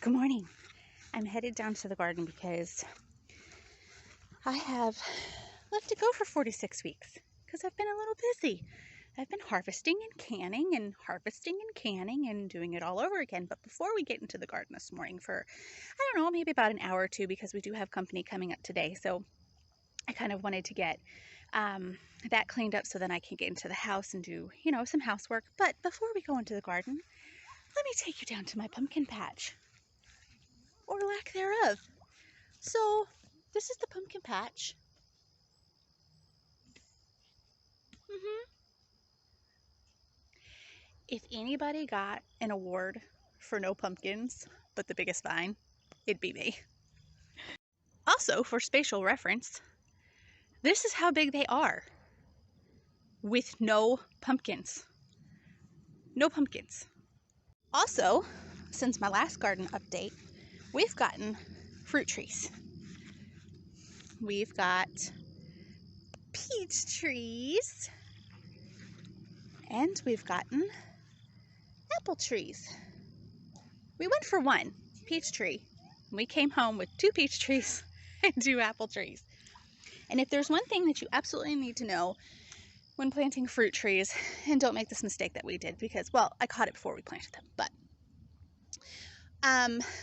Good morning. I'm headed down to the garden because I have let it go for 46 weeks because I've been a little busy. I've been harvesting and canning and harvesting and canning and doing it all over again. But before we get into the garden this morning for, I don't know, maybe about an hour or two, because we do have company coming up today. So I kind of wanted to get that cleaned up so then I can get into the house and do, some housework. But before we go into the garden, let me take you down to my pumpkin patch, or lack thereof. So this is the pumpkin patch. If anybody got an award for no pumpkins but the biggest vine, it'd be me. Also, for spatial reference, this is how big they are with no pumpkins. No pumpkins. Also, since my last garden update, we've gotten fruit trees. We've got peach trees, and we've gotten apple trees. We went for one peach tree. We came home with 2 peach trees and 2 apple trees. And if there's one thing that you absolutely need to know when planting fruit trees, and don't make this mistake that we did, because, well, I caught it before we planted them, but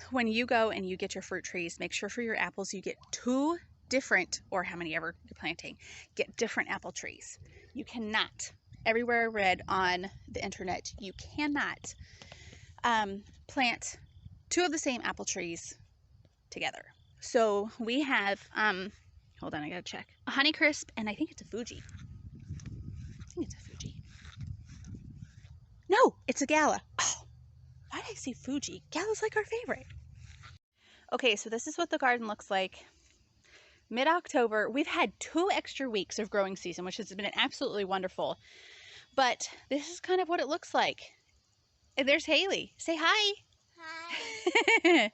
when you go and you get your fruit trees, make sure for your apples you get 2 different, or how many ever you're planting, get different apple trees. You cannot, everywhere I read on the internet, you cannot plant 2 of the same apple trees together. So we have, hold on, I gotta check, a Honeycrisp, and I think it's a Fuji. No, it's a Gala. Oh, why did I say Fuji? Gala's like our favorite. Okay, so this is what the garden looks like. Mid-October, we've had 2 extra weeks of growing season, which has been absolutely wonderful. But this is kind of what it looks like. And there's Haley. Say hi. Hi.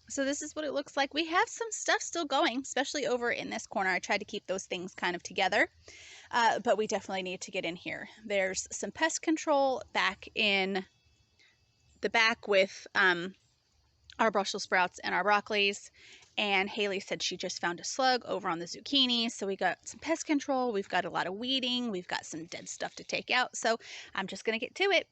So this is what it looks like. We have some stuff still going, especially over in this corner. I tried to keep those things kind of together, but we definitely need to get in here. There's some pest control back in the back with our Brussels sprouts and our broccolis. And Haley said she just found a slug over on the zucchini. So we got some pest control. We've got a lot of weeding. We've got some dead stuff to take out. So I'm just going to get to it.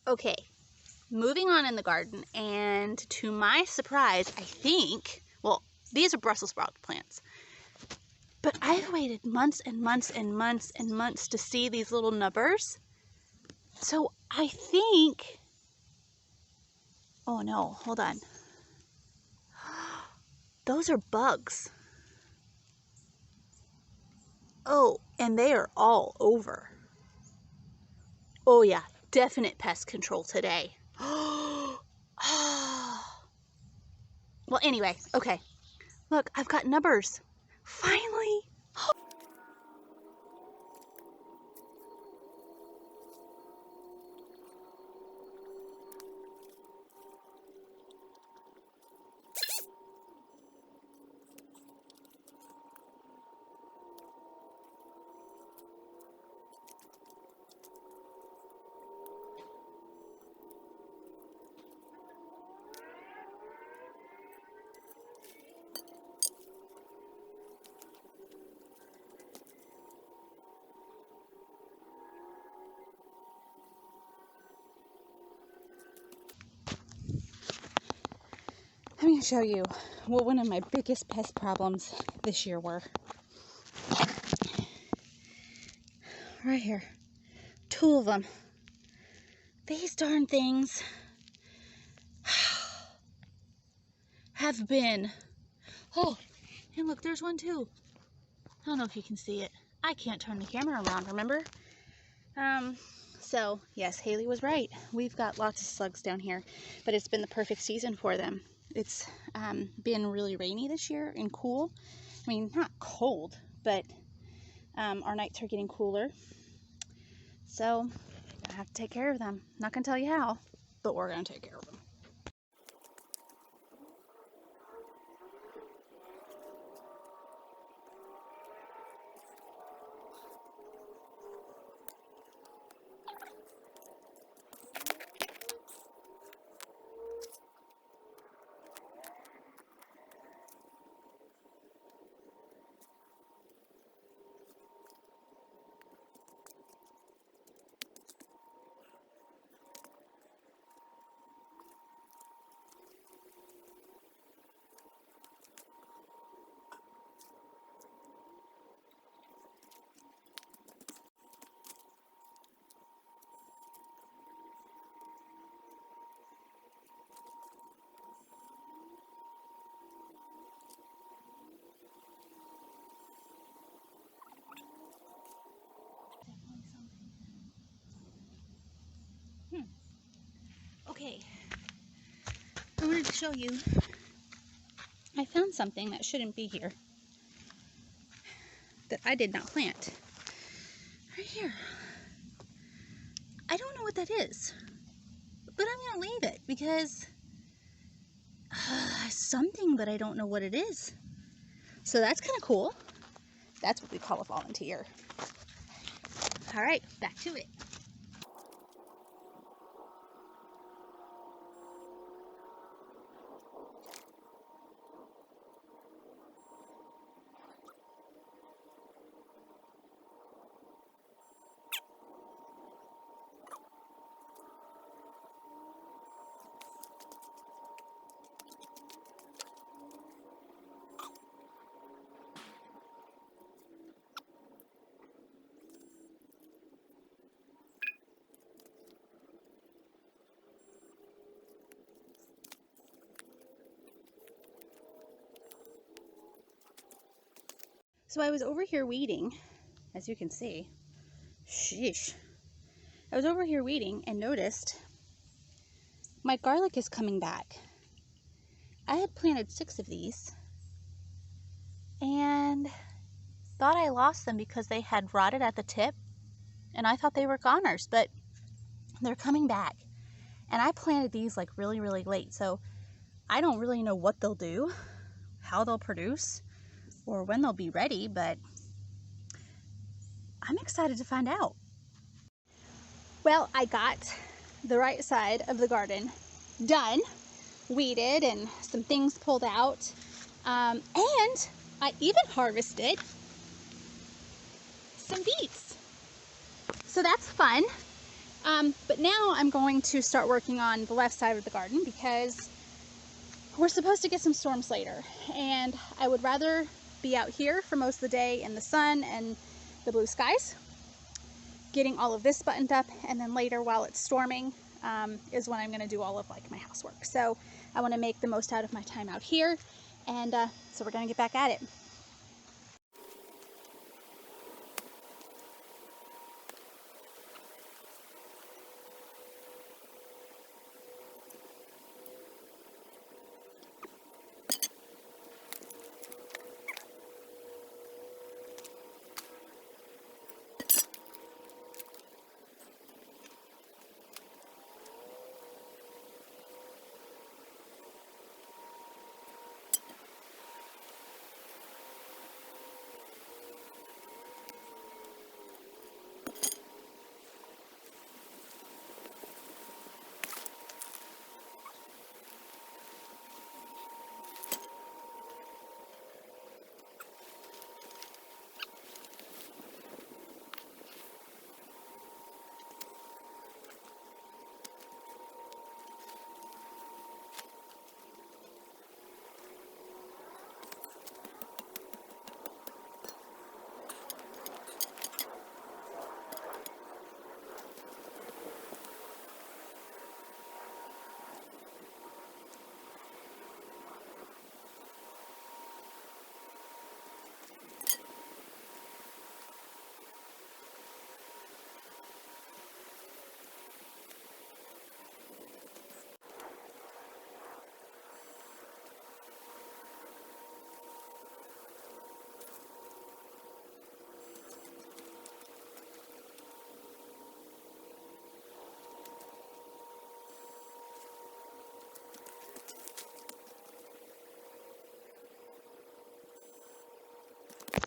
Okay, moving on in the garden, and to my surprise, I think, well, these are Brussels sprout plants, but I've waited months and months and months and months to see these little nubbers. So I think, oh no, hold on. Those are bugs. Oh, and they are all over. Oh yeah, definite pest control today. Well, anyway, okay. Look, I've got numbers. Finally. I'm going to show you what one of my biggest pest problems this year were. Right here. 2 of them. These darn things have been... Oh, and look, there's one too. I don't know if you can see it. I can't turn the camera around, remember? So, yes, Haley was right. We've got lots of slugs down here, but it's been the perfect season for them. It's been really rainy this year and cool. I mean, not cold, but our nights are getting cooler. So, I have to take care of them. Not going to tell you how, but we're going to take care of them. Okay, I wanted to show you, I found something that shouldn't be here, that I did not plant. Right here. I don't know what that is, but I'm going to leave it because something, but I don't know what it is. So that's kind of cool. That's what we call a volunteer. All right, back to it. So I was over here weeding, as you can see. Sheesh. I was over here weeding and noticed my garlic is coming back. I had planted 6 of these and thought I lost them because they had rotted at the tip, and I thought they were goners, but they're coming back. And I planted these like really, really late, so I don't really know what they'll do, how they'll produce, or when they'll be ready, but I'm excited to find out. Well, I got the right side of the garden done, weeded, and some things pulled out, and I even harvested some beets. So that's fun. But now I'm going to start working on the left side of the garden because we're supposed to get some storms later, and I would rather be out here for most of the day in the sun and the blue skies, getting all of this buttoned up, and then later while it's storming is when I'm going to do all of like my housework. So I want to make the most out of my time out here, and so we're going to get back at it.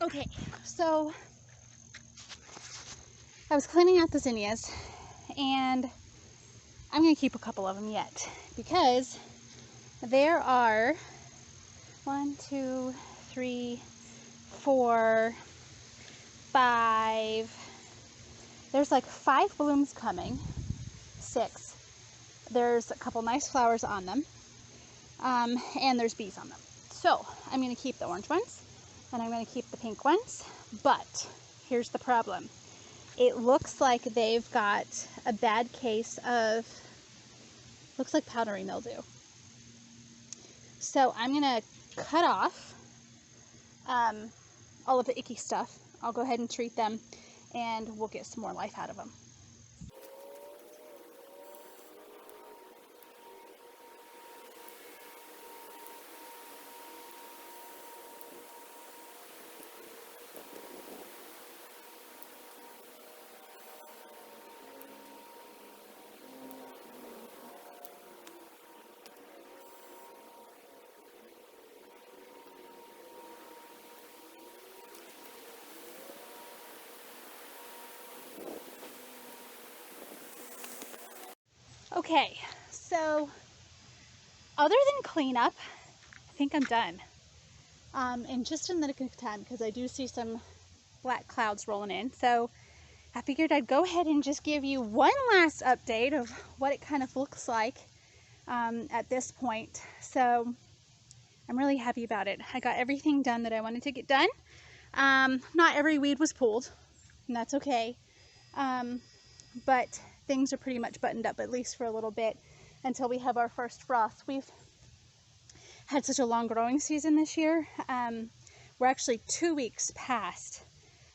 Okay, so I was cleaning out the zinnias, and I'm going to keep a couple of them yet because there are 1, 2, 3, 4, 5. There's like 5 blooms coming, 6. There's a couple nice flowers on them, and there's bees on them. So I'm going to keep the orange ones, and I'm going to keep the pink ones, but here's the problem. It looks like they've got a bad case of, looks like powdery mildew. So I'm going to cut off all of the icky stuff. I'll go ahead and treat them, and we'll get some more life out of them. Okay, so other than cleanup, I think I'm done. And just in the nick of time, because I do see some black clouds rolling in. So I figured I'd go ahead and just give you one last update of what it kind of looks like at this point. So I'm really happy about it. I got everything done that I wanted to get done. Not every weed was pulled, and that's okay. But things are pretty much buttoned up, at least for a little bit, until we have our first frost. We've had such a long growing season this year. We're actually 2 weeks past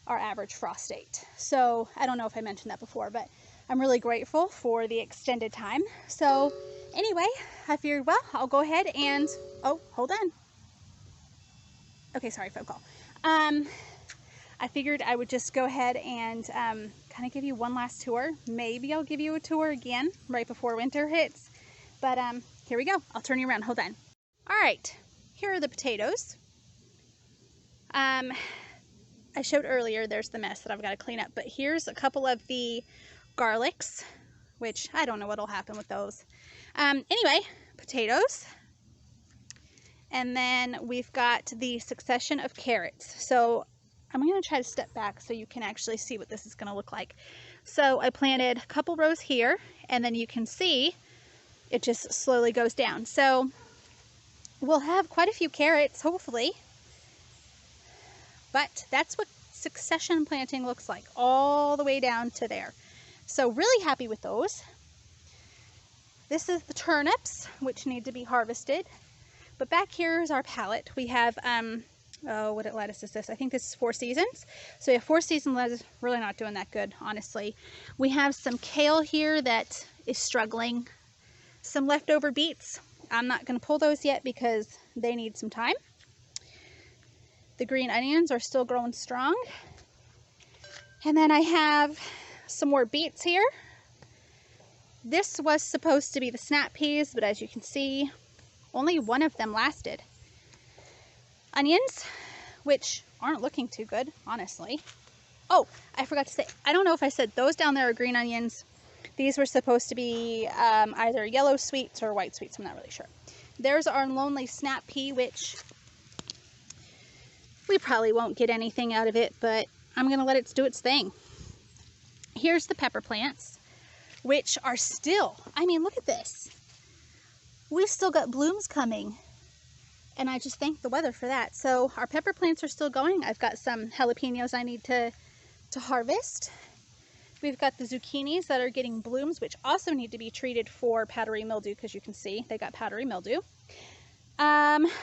our average frost date. So I don't know if I mentioned that before, but I'm really grateful for the extended time. So anyway, I figured, well, I'll go ahead and, oh, hold on. Okay, sorry, phone call. I figured I would just go ahead and kind of give you one last tour. Maybe I'll give you a tour again right before winter hits. But here we go. I'll turn you around. Hold on. All right. Here are the potatoes. I showed earlier there's the mess that I've got to clean up. But here's a couple of the garlics, which I don't know what'll happen with those. Anyway, potatoes. And then we've got the succession of carrots. So I'm going to try to step back so you can actually see what this is going to look like. So I planted a couple rows here, and then you can see it just slowly goes down. So we'll have quite a few carrots, hopefully. But that's what succession planting looks like, all the way down to there. So really happy with those. This is the turnips, which need to be harvested. But back here is our palette. We have, what lettuce is this? I think this is 4 Seasons. So we have 4 Season lettuce, really not doing that good, honestly. We have some kale here that is struggling. Some leftover beets. I'm not going to pull those yet because they need some time. The green onions are still growing strong. And then I have some more beets here. This was supposed to be the snap peas, but as you can see, only one of them lasted. Onions, which aren't looking too good, honestly. Oh, I forgot to say, I don't know if I said those down there are green onions. These were supposed to be either yellow sweets or white sweets. I'm not really sure. There's our lonely snap pea, which we probably won't get anything out of it, but I'm going to let it do its thing. Here's the pepper plants, which are still, I mean, look at this. We've still got blooms coming, and I just thank the weather for that. So our pepper plants are still going. I've got some jalapenos I need to harvest. We've got the zucchinis that are getting blooms, which also need to be treated for powdery mildew, because you can see they got powdery mildew.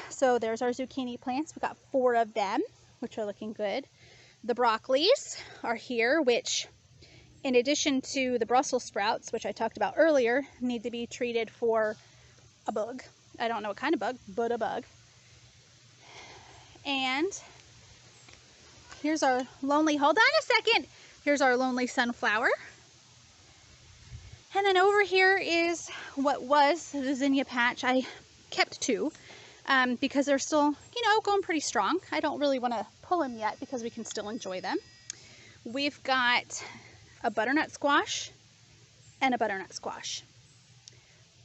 So there's our zucchini plants. We've got 4 of them, which are looking good. The broccolis are here, which, in addition to the Brussels sprouts, which I talked about earlier, need to be treated for a bug. I don't know what kind of bug, but a bug. And here's our lonely, hold on a second. Here's our lonely sunflower. And then over here is what was the zinnia patch. I kept 2, because they're still, you know, going pretty strong. I don't really want to pull them yet because we can still enjoy them. We've got a butternut squash and a butternut squash.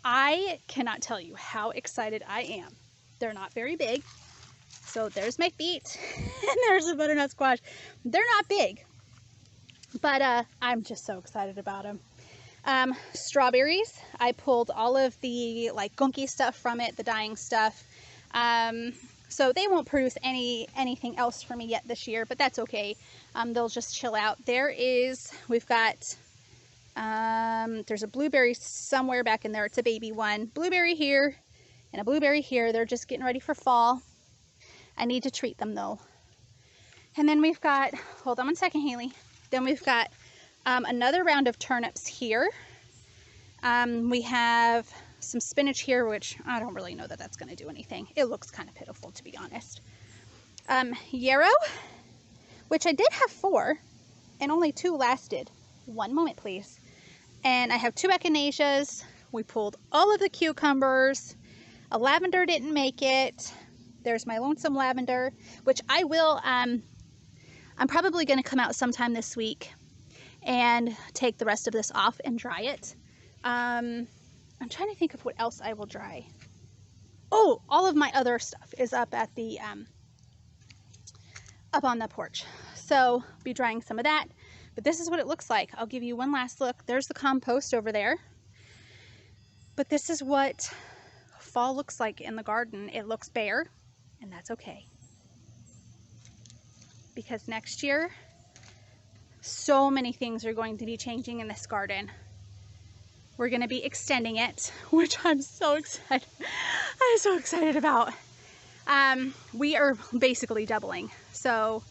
I cannot tell you how excited I am. They're not very big. So there's my beets and there's the butternut squash. They're not big, but I'm just so excited about them. Strawberries, I pulled all of the like gunky stuff from it, the dying stuff. So they won't produce anything else for me yet this year, but that's okay. They'll just chill out. We've got, there's a blueberry somewhere back in there. It's a baby one. Blueberry here and a blueberry here. They're just getting ready for fall. I need to treat them though. And then we've got, hold on one second, Haley. Then we've got another round of turnips here. We have some spinach here, which I don't really know that that's going to do anything. It looks kind of pitiful, to be honest. Yarrow, which I did have 4 and only 2 lasted. One moment, please. And I have 2 echinaceas. We pulled all of the cucumbers. A lavender didn't make it. There's my lonesome lavender, which I will, I'm probably going to come out sometime this week and take the rest of this off and dry it. I'm trying to think of what else I will dry. Oh, all of my other stuff is up at the, up on the porch. So I'll be drying some of that, but this is what it looks like. I'll give you one last look. There's the compost over there, but this is what fall looks like in the garden. It looks bare, and that's okay. Because next year, so many things are going to be changing in this garden. We're going to be extending it, which I'm so excited. I'm so excited about. We are basically doubling. So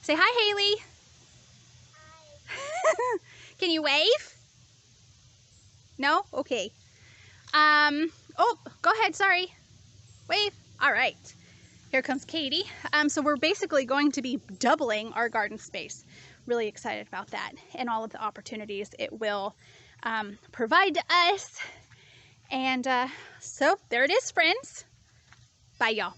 say hi, Haley. Hi. Can you wave? No? Okay. Oh, go ahead. Sorry. Wave. All right. Here comes Katie. So we're basically going to be doubling our garden space. Really excited about that and all of the opportunities it will provide to us. And so there it is, friends. Bye, y'all.